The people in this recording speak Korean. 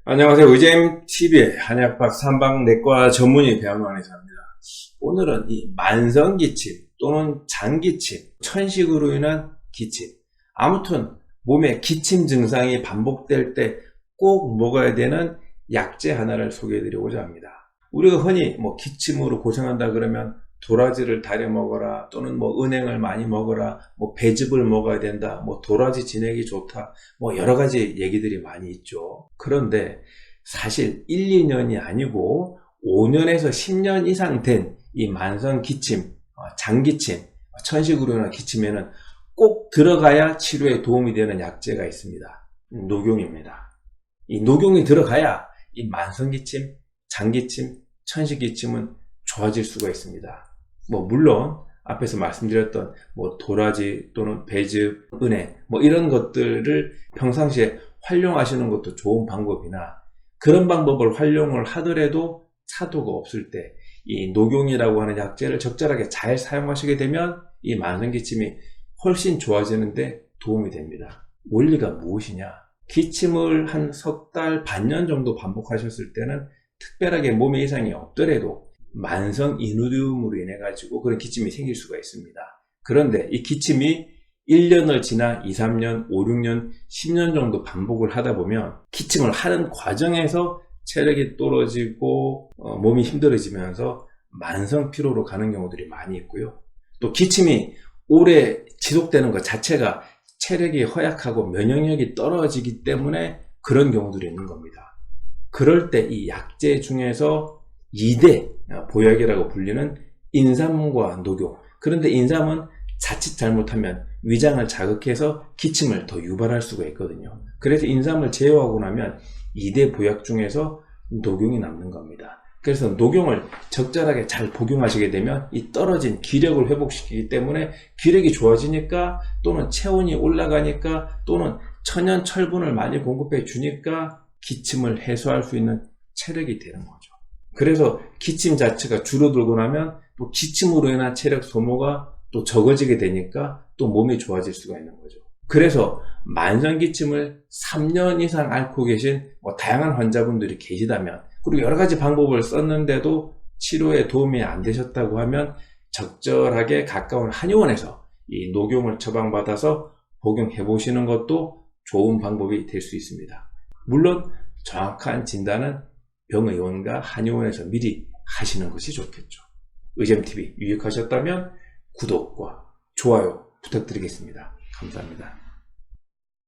안녕하세요. 의잼TV의 한약박 삼방내과 전문의 배양원 의사입니다. 오늘은 이 만성기침 또는 장기침, 천식으로 인한 기침, 아무튼 몸에 기침 증상이 반복될 때 꼭 먹어야 되는 약재 하나를 소개해 드리고자 합니다. 우리가 흔히 기침으로 고생한다 그러면 도라지를 달여 먹어라, 또는 은행을 많이 먹어라, 배즙을 먹어야 된다, 도라지 진액이 좋다, 여러 가지 얘기들이 많이 있죠. 그런데 사실 1, 2년이 아니고 5년에서 10년 이상 된 이 만성 기침, 장기침, 천식으로 인한 기침에는 꼭 들어가야 치료에 도움이 되는 약재가 있습니다. 녹용입니다. 이 녹용이 들어가야 이 만성 기침, 장기침, 천식 기침은 좋아질 수가 있습니다. 물론 앞에서 말씀드렸던 도라지 또는 배즙, 은행 이런 것들을 평상시에 활용하시는 것도 좋은 방법이나, 그런 방법을 활용을 하더라도 차도가 없을 때 이 녹용이라고 하는 약재를 적절하게 잘 사용하시게 되면 이 만성기침이 훨씬 좋아지는데 도움이 됩니다. 원리가 무엇이냐? 기침을 한 석 달, 반년 정도 반복하셨을 때는 특별하게 몸에 이상이 없더라도 만성 인후두음으로 인해 가지고 그런 기침이 생길 수가 있습니다. 그런데 이 기침이 1년을 지나 2, 3년, 5, 6년, 10년 정도 반복을 하다 보면 기침을 하는 과정에서 체력이 떨어지고 몸이 힘들어지면서 만성 피로로 가는 경우들이 많이 있고요. 또 기침이 오래 지속되는 것 자체가 체력이 허약하고 면역력이 떨어지기 때문에 그런 경우들이 있는 겁니다. 그럴 때 이 약재 중에서 2대 보약이라고 불리는 인삼과 녹용. 그런데 인삼은 자칫 잘못하면 위장을 자극해서 기침을 더 유발할 수가 있거든요. 그래서 인삼을 제어하고 나면 2대 보약 중에서 녹용이 남는 겁니다. 그래서 녹용을 적절하게 잘 복용하시게 되면 이 떨어진 기력을 회복시키기 때문에 기력이 좋아지니까, 또는 체온이 올라가니까, 또는 천연 철분을 많이 공급해 주니까 기침을 해소할 수 있는 체력이 되는 거죠. 그래서 기침 자체가 줄어들고 나면 또 기침으로 인한 체력 소모가 또 적어지게 되니까 또 몸이 좋아질 수가 있는 거죠. 그래서 만성기침을 3년 이상 앓고 계신 다양한 환자분들이 계시다면, 그리고 여러 가지 방법을 썼는데도 치료에 도움이 안 되셨다고 하면 적절하게 가까운 한의원에서 이 녹용을 처방받아서 복용해 보시는 것도 좋은 방법이 될 수 있습니다. 물론 정확한 진단은 병의원과 한의원에서 미리 하시는 것이 좋겠죠. 의잼TV 유익하셨다면 구독과 좋아요 부탁드리겠습니다. 감사합니다.